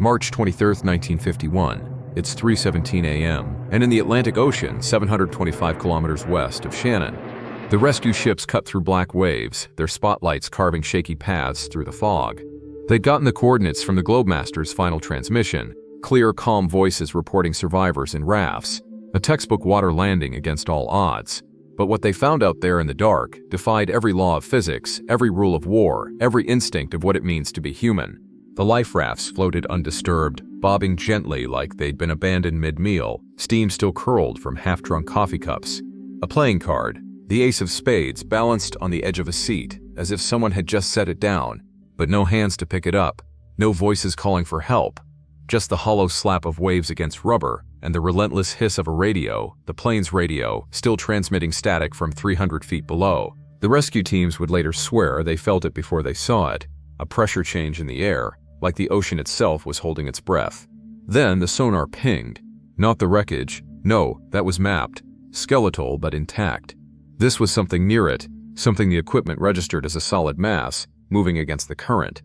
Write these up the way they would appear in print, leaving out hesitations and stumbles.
March 23, 1951. It's 3:17 a.m., and in the Atlantic Ocean, 725 kilometers west of Shannon. The rescue ships cut through black waves, their spotlights carving shaky paths through the fog. They'd gotten the coordinates from the Globemaster's final transmission, clear, calm voices reporting survivors in rafts, a textbook water landing against all odds. But what they found out there in the dark defied every law of physics, every rule of war, every instinct of what it means to be human. The life rafts floated undisturbed, bobbing gently like they'd been abandoned mid-meal, steam still curled from half-drunk coffee cups. A playing card, the ace of spades, balanced on the edge of a seat, as if someone had just set it down, but no hands to pick it up, no voices calling for help, just the hollow slap of waves against rubber and the relentless hiss of a radio, the plane's radio, still transmitting static from 300 feet below. The rescue teams would later swear they felt it before they saw it, a pressure change in the air, like the ocean itself was holding its breath. Then the sonar pinged. Not the wreckage, no, that was mapped, skeletal but intact. This was something near it, something the equipment registered as a solid mass, moving against the current.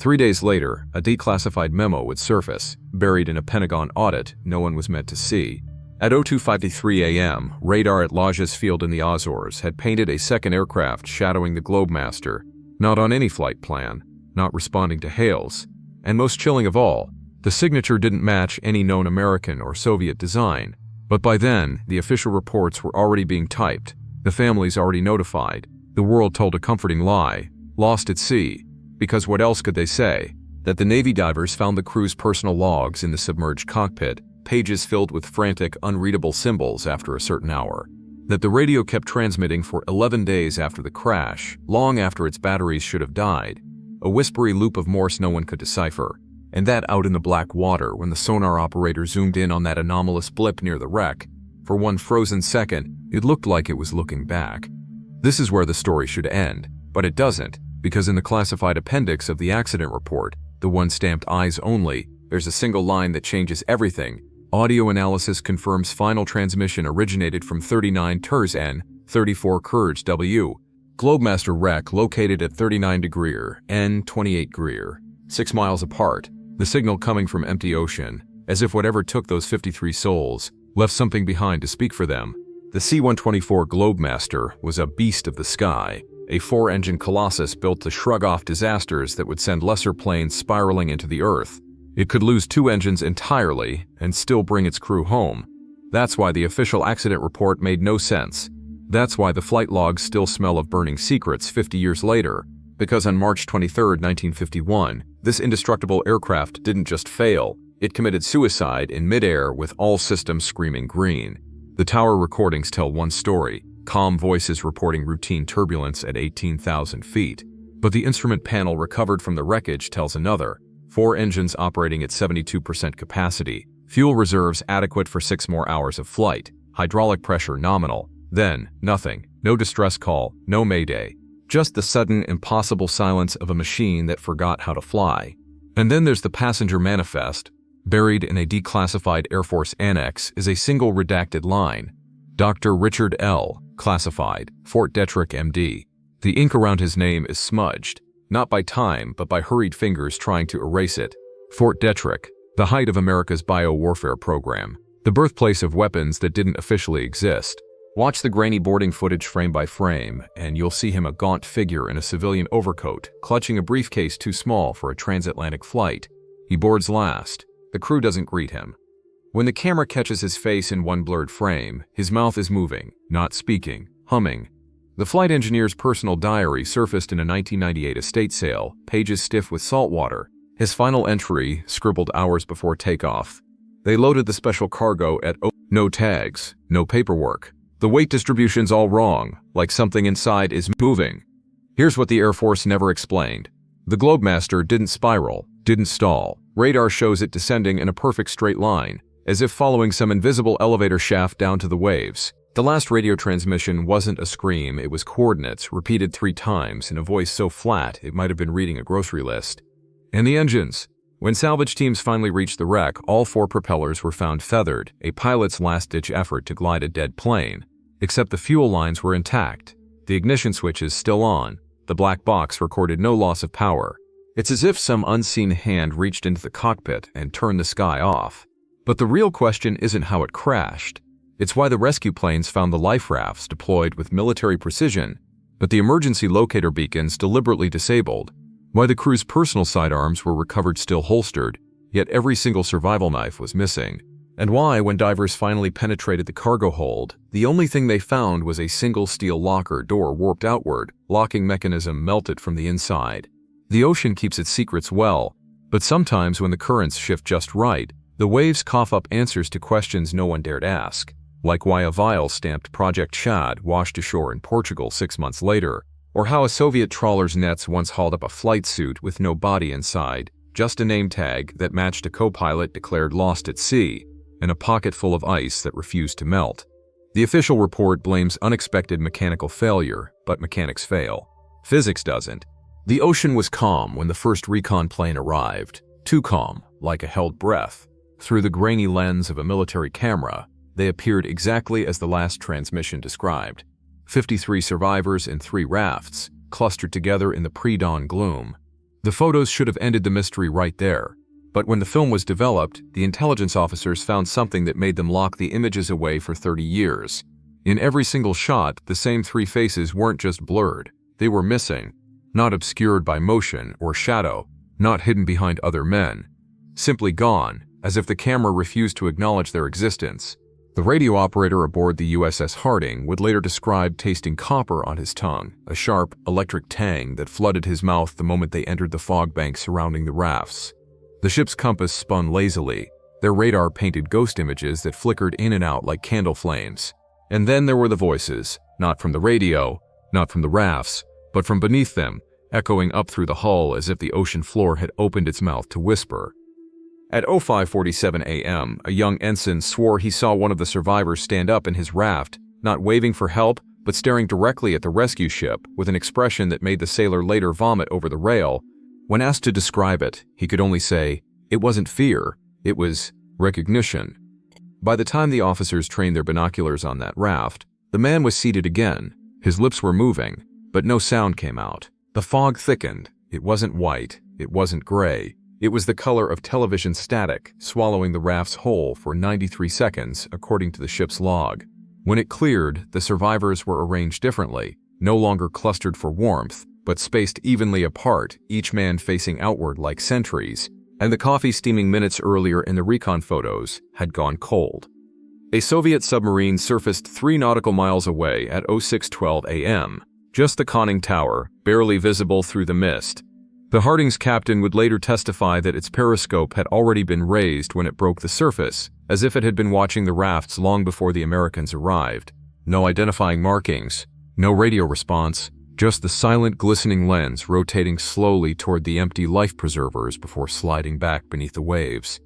3 days later, a declassified memo would surface, buried in a Pentagon audit no one was meant to see. At 02:53 a.m., radar at Lajes Field in the Azores had painted a second aircraft shadowing the Globemaster, not on any flight plan, not responding to hails. And most chilling of all, the signature didn't match any known American or Soviet design. But by then, the official reports were already being typed, the families already notified, the world told a comforting lie, lost at sea. Because what else could they say? That the Navy divers found the crew's personal logs in the submerged cockpit, pages filled with frantic, unreadable symbols after a certain hour. That the radio kept transmitting for 11 days after the crash, long after its batteries should have died. A whispery loop of Morse no one could decipher. And that out in the black water, when the sonar operator zoomed in on that anomalous blip near the wreck, for one frozen second, it looked like it was looking back. This is where the story should end, but it doesn't, because in the classified appendix of the accident report, the one stamped eyes only, there's a single line that changes everything. Audio analysis confirms final transmission originated from 39 TERS N, 34 Courage W. Globemaster wreck located at 39 Greer, N, 28 Greer, 6 miles apart. The signal coming from empty ocean, as if whatever took those 53 souls left something behind to speak for them. The C-124 Globemaster was a beast of the sky, a 4-engine colossus built to shrug off disasters that would send lesser planes spiraling into the earth. It could lose 2 engines entirely and still bring its crew home. That's why the official accident report made no sense. That's why the flight logs still smell of burning secrets 50 years later. Because on March 23, 1951, this indestructible aircraft didn't just fail, it committed suicide in midair with all systems screaming green. The tower recordings tell one story, calm voices reporting routine turbulence at 18,000 feet. But the instrument panel recovered from the wreckage tells another, 4 engines operating at 72% capacity, fuel reserves adequate for 6 more hours of flight, hydraulic pressure nominal, then nothing, no distress call, no mayday. Just the sudden, impossible silence of a machine that forgot how to fly. And then there's the passenger manifest. Buried in a declassified Air Force annex is a single redacted line. Dr. Richard L., classified, Fort Detrick, MD. The ink around his name is smudged, not by time, but by hurried fingers trying to erase it. Fort Detrick, the height of America's bio-warfare program, the birthplace of weapons that didn't officially exist. Watch the grainy boarding footage frame by frame, and you'll see him a gaunt figure in a civilian overcoat, clutching a briefcase too small for a transatlantic flight. He boards last. The crew doesn't greet him. When the camera catches his face in one blurred frame, his mouth is moving, not speaking, humming. The flight engineer's personal diary surfaced in a 1998 estate sale, pages stiff with salt water. His final entry, scribbled hours before takeoff. They loaded the special cargo at no tags, no paperwork. The weight distribution's all wrong, like something inside is moving. Here's what the Air Force never explained. The Globemaster didn't spiral, didn't stall. Radar shows it descending in a perfect straight line, as if following some invisible elevator shaft down to the waves. The last radio transmission wasn't a scream, it was coordinates, repeated 3 times in a voice so flat it might have been reading a grocery list. And the engines. When salvage teams finally reached the wreck, all 4 propellers were found feathered, a pilot's last-ditch effort to glide a dead plane. Except the fuel lines were intact, the ignition switches still on, the black box recorded no loss of power. It's as if some unseen hand reached into the cockpit and turned the sky off. But the real question isn't how it crashed. It's why the rescue planes found the life rafts deployed with military precision, but the emergency locator beacons deliberately disabled, why the crew's personal sidearms were recovered still holstered, yet every single survival knife was missing, and why, when divers finally penetrated the cargo hold, the only thing they found was a single steel locker door warped outward, locking mechanism melted from the inside. The ocean keeps its secrets well, but sometimes when the currents shift just right, the waves cough up answers to questions no one dared ask, like why a vial stamped Project SHAD washed ashore in Portugal 6 months later, or how a Soviet trawler's nets once hauled up a flight suit with no body inside, just a name tag that matched a co-pilot declared lost at sea, and a pocket full of ice that refused to melt. The official report blames unexpected mechanical failure, but mechanics fail. Physics doesn't. The ocean was calm when the first recon plane arrived, too calm, like a held breath. Through the grainy lens of a military camera, they appeared exactly as the last transmission described. 53 survivors in 3 rafts, clustered together in the pre-dawn gloom. The photos should have ended the mystery right there. But when the film was developed, the intelligence officers found something that made them lock the images away for 30 years. In every single shot, the same 3 faces weren't just blurred, they were missing. Not obscured by motion or shadow, not hidden behind other men. Simply gone, as if the camera refused to acknowledge their existence. The radio operator aboard the USS Harding would later describe tasting copper on his tongue, a sharp, electric tang that flooded his mouth the moment they entered the fog bank surrounding the rafts. The ship's compass spun lazily. Their radar painted ghost images that flickered in and out like candle flames. And then there were the voices, not from the radio, not from the rafts, but from beneath them, echoing up through the hull as if the ocean floor had opened its mouth to whisper. At 05:47 a.m., a young ensign swore he saw one of the survivors stand up in his raft, not waving for help, but staring directly at the rescue ship with an expression that made the sailor later vomit over the rail. When asked to describe it, he could only say, it wasn't fear, it was recognition. By the time the officers trained their binoculars on that raft, the man was seated again. His lips were moving, but no sound came out. The fog thickened. It wasn't white, it wasn't gray. It was the color of television static, swallowing the raft's whole for 93 seconds, according to the ship's log. When it cleared, the survivors were arranged differently, no longer clustered for warmth, but spaced evenly apart, each man facing outward like sentries, and the coffee steaming minutes earlier in the recon photos had gone cold. A Soviet submarine surfaced 3 nautical miles away at 06:12 a.m., just the conning tower, barely visible through the mist. The Harding's captain would later testify that its periscope had already been raised when it broke the surface, as if it had been watching the rafts long before the Americans arrived. No identifying markings, no radio response, just the silent glistening lens rotating slowly toward the empty life preservers before sliding back beneath the waves.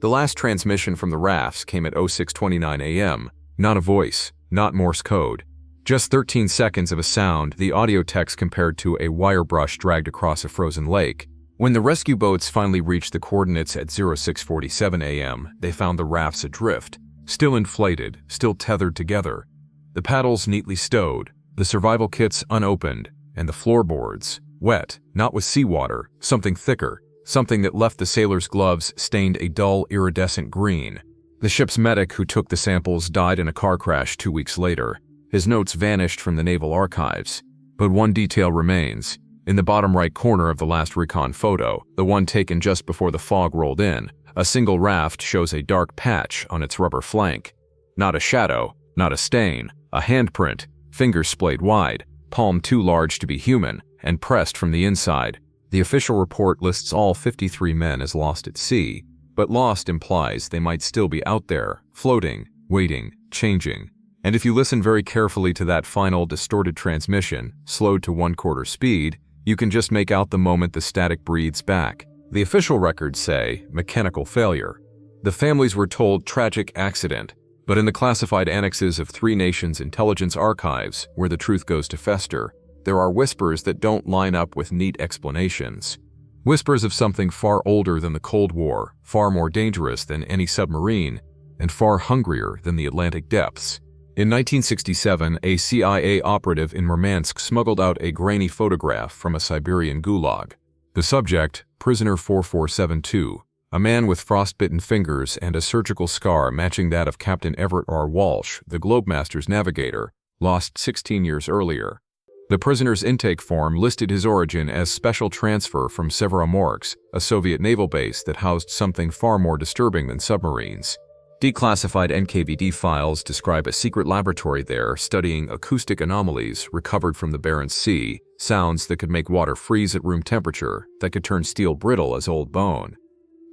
The last transmission from the rafts came at 06:29 a.m., not a voice, not Morse code. Just 13 seconds of a sound, the audio text compared to a wire brush dragged across a frozen lake. When the rescue boats finally reached the coordinates at 06:47 a.m., they found the rafts adrift, still inflated, still tethered together. The paddles neatly stowed, the survival kits unopened, and the floorboards, wet, not with seawater, something thicker, something that left the sailors' gloves stained a dull, iridescent green. The ship's medic who took the samples died in a car crash 2 weeks later. His notes vanished from the naval archives. But one detail remains. In the bottom right corner of the last recon photo, the one taken just before the fog rolled in, a single raft shows a dark patch on its rubber flank. Not a shadow, not a stain, a handprint, fingers splayed wide, palm too large to be human, and pressed from the inside. The official report lists all 53 men as lost at sea, but lost implies they might still be out there, floating, waiting, changing. And if you listen very carefully to that final distorted transmission, slowed to 1/4 speed, you can just make out the moment the static breathes back. The official records say mechanical failure. The families were told tragic accident, but in the classified annexes of 3 nations' intelligence archives, where the truth goes to fester, there are whispers that don't line up with neat explanations. Whispers of something far older than the Cold War, far more dangerous than any submarine, and far hungrier than the Atlantic depths. In 1967, a CIA operative in Murmansk smuggled out a grainy photograph from a Siberian gulag. The subject, prisoner 4472, a man with frostbitten fingers and a surgical scar matching that of Captain Everett R. Walsh, the Globemaster's navigator, lost 16 years earlier. The prisoner's intake form listed his origin as special transfer from Severomorsk, a Soviet naval base that housed something far more disturbing than submarines. Declassified NKVD files describe a secret laboratory there studying acoustic anomalies recovered from the Barents Sea, sounds that could make water freeze at room temperature, that could turn steel brittle as old bone.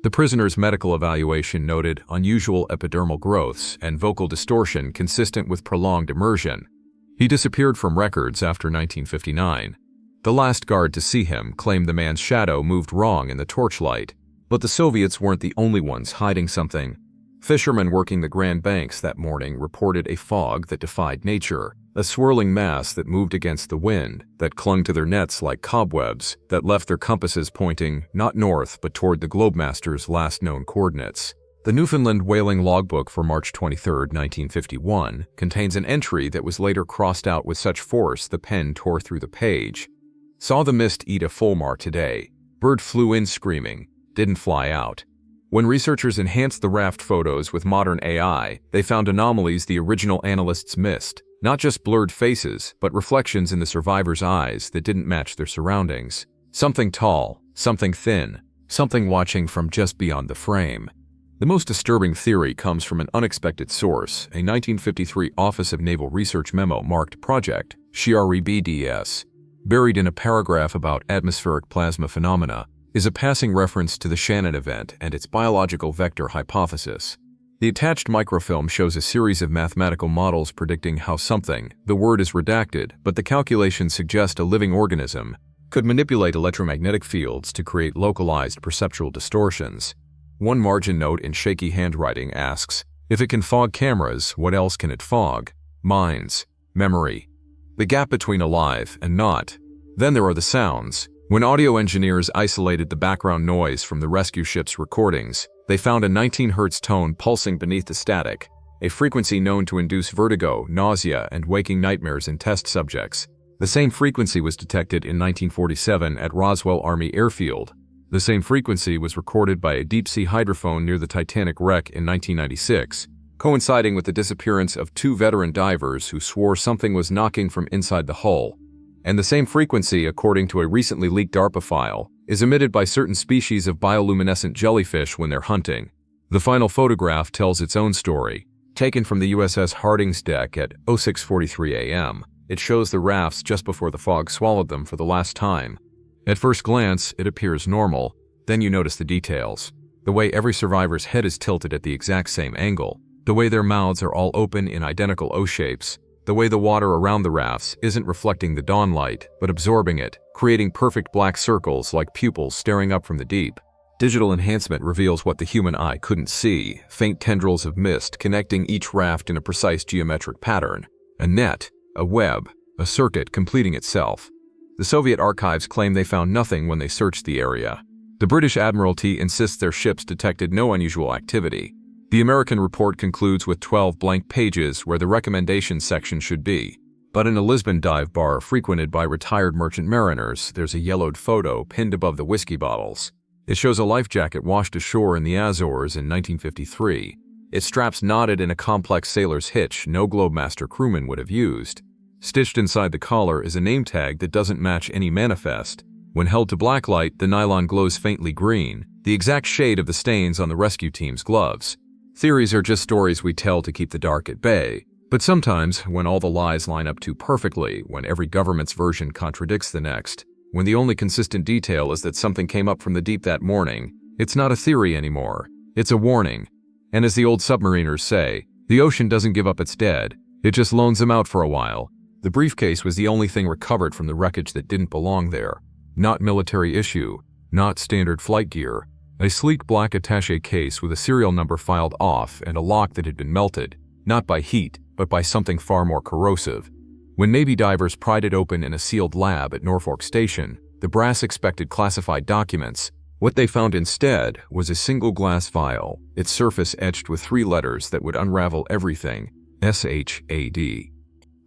The prisoner's medical evaluation noted unusual epidermal growths and vocal distortion consistent with prolonged immersion. He disappeared from records after 1959. The last guard to see him claimed the man's shadow moved wrong in the torchlight, but the Soviets weren't the only ones hiding something. Fishermen working the Grand Banks that morning reported a fog that defied nature, a swirling mass that moved against the wind, that clung to their nets like cobwebs, that left their compasses pointing not north but toward the Globemaster's last known coordinates. The Newfoundland whaling logbook for March 23, 1951, contains an entry that was later crossed out with such force the pen tore through the page. Saw the mist eat a fulmar today. Bird flew in screaming, didn't fly out. When researchers enhanced the raft photos with modern AI, they found anomalies the original analysts missed. Not just blurred faces, but reflections in the survivors' eyes that didn't match their surroundings. Something tall, something thin, something watching from just beyond the frame. The most disturbing theory comes from an unexpected source, a 1953 Office of Naval Research memo marked Project SHAD. Buried in a paragraph about atmospheric plasma phenomena is a passing reference to the Shannon event and its biological vector hypothesis. The attached microfilm shows a series of mathematical models predicting how something, the word is redacted, but the calculations suggest a living organism, could manipulate electromagnetic fields to create localized perceptual distortions. One margin note in shaky handwriting asks, if it can fog cameras, what else can it fog? Minds, memory. The gap between alive and not. Then there are the sounds. When audio engineers isolated the background noise from the rescue ship's recordings, they found a 19 Hz tone pulsing beneath the static, a frequency known to induce vertigo, nausea, and waking nightmares in test subjects. The same frequency was detected in 1947 at Roswell Army Airfield. The same frequency was recorded by a deep-sea hydrophone near the Titanic wreck in 1996, coinciding with the disappearance of 2 veteran divers who swore something was knocking from inside the hull. And the same frequency, according to a recently leaked DARPA file, is emitted by certain species of bioluminescent jellyfish when they're hunting. The final photograph tells its own story. Taken from the USS Harding's deck at 06:43 a.m., it shows the rafts just before the fog swallowed them for the last time. At first glance, it appears normal, then you notice the details. The way every survivor's head is tilted at the exact same angle, the way their mouths are all open in identical O-shapes, the way the water around the rafts isn't reflecting the dawn light, but absorbing it, creating perfect black circles like pupils staring up from the deep. Digital enhancement reveals what the human eye couldn't see, faint tendrils of mist connecting each raft in a precise geometric pattern. A net, a web, a circuit completing itself. The Soviet archives claim they found nothing when they searched the area. The British Admiralty insists their ships detected no unusual activity. The American report concludes with 12 blank pages where the recommendations section should be. But in a Lisbon dive bar frequented by retired merchant mariners, there's a yellowed photo pinned above the whiskey bottles. It shows a life jacket washed ashore in the Azores in 1953. Its straps knotted in a complex sailor's hitch no Globemaster crewman would have used. Stitched inside the collar is a name tag that doesn't match any manifest. When held to blacklight, the nylon glows faintly green, the exact shade of the stains on the rescue team's gloves. Theories are just stories we tell to keep the dark at bay, but sometimes, when all the lies line up too perfectly, when every government's version contradicts the next, when the only consistent detail is that something came up from the deep that morning, it's not a theory anymore, it's a warning. And as the old submariners say, the ocean doesn't give up its dead, it just loans them out for a while. The briefcase was the only thing recovered from the wreckage that didn't belong there. Not military issue, not standard flight gear. A sleek black attaché case with a serial number filed off and a lock that had been melted, not by heat, but by something far more corrosive. When Navy divers pried it open in a sealed lab at Norfolk Station, the brass expected classified documents. What they found instead was a single glass vial, its surface etched with 3 letters that would unravel everything: SHAD.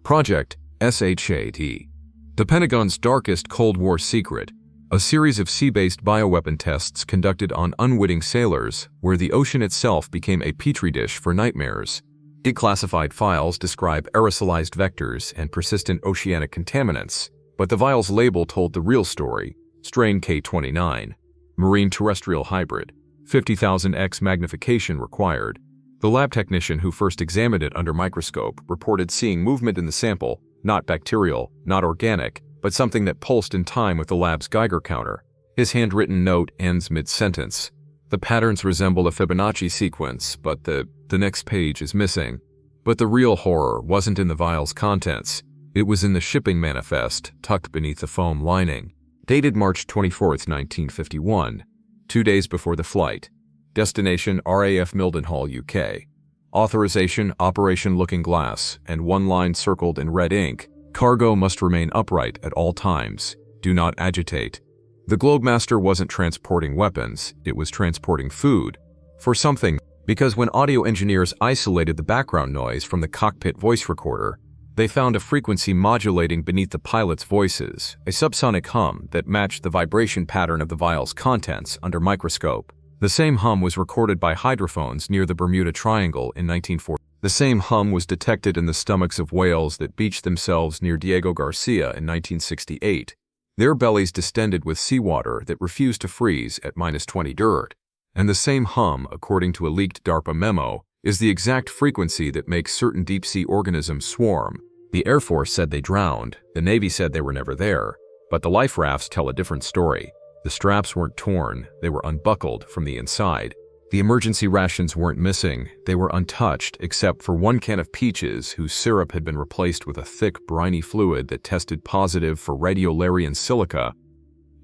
Project SHAD. The Pentagon's darkest Cold War secret. A series of sea-based bioweapon tests conducted on unwitting sailors, where the ocean itself became a petri dish for nightmares. Declassified files describe aerosolized vectors and persistent oceanic contaminants, but the vial's label told the real story: strain K29, marine terrestrial hybrid, 50,000x magnification required. The lab technician who first examined it under microscope reported seeing movement in the sample, not bacterial, not organic, but something that pulsed in time with the lab's Geiger counter. His handwritten note ends mid-sentence. The patterns resemble a Fibonacci sequence, but the next page is missing. But the real horror wasn't in the vial's contents. It was in the shipping manifest, tucked beneath the foam lining. Dated March 24, 1951, 2 days before the flight. Destination RAF Mildenhall, UK. Authorization Operation Looking Glass, and one line circled in red ink: cargo must remain upright at all times. Do not agitate. The Globemaster wasn't transporting weapons, it was transporting food. For something, because when audio engineers isolated the background noise from the cockpit voice recorder, they found a frequency modulating beneath the pilots' voices, a subsonic hum that matched the vibration pattern of the vial's contents under microscope. The same hum was recorded by hydrophones near the Bermuda Triangle in 1940. The same hum was detected in the stomachs of whales that beached themselves near Diego Garcia in 1968. Their bellies distended with seawater that refused to freeze at -20 dirt. And the same hum, according to a leaked DARPA memo, is the exact frequency that makes certain deep-sea organisms swarm. The Air Force said they drowned, the Navy said they were never there, but the life rafts tell a different story. The straps weren't torn, they were unbuckled from the inside. The emergency rations weren't missing, they were untouched except for one can of peaches whose syrup had been replaced with a thick, briny fluid that tested positive for radiolarian silica,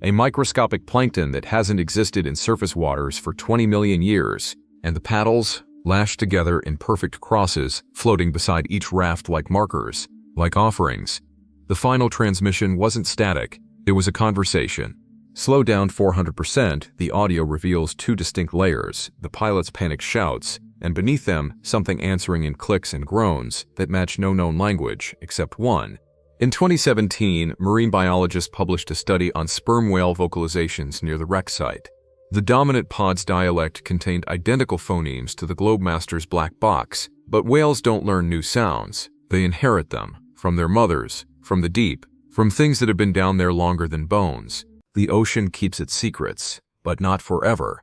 a microscopic plankton that hasn't existed in surface waters for 20 million years, and the paddles, lashed together in perfect crosses, floating beside each raft like markers, like offerings. The final transmission wasn't static, it was a conversation. Slow down 400%, the audio reveals 2 distinct layers, the pilot's panicked shouts, and beneath them, something answering in clicks and groans that match no known language, except one. In 2017, marine biologists published a study on sperm whale vocalizations near the wreck site. The dominant pod's dialect contained identical phonemes to the Globemaster's black box, but whales don't learn new sounds, they inherit them, from their mothers, from the deep, from things that have been down there longer than bones. The ocean keeps its secrets, but not forever.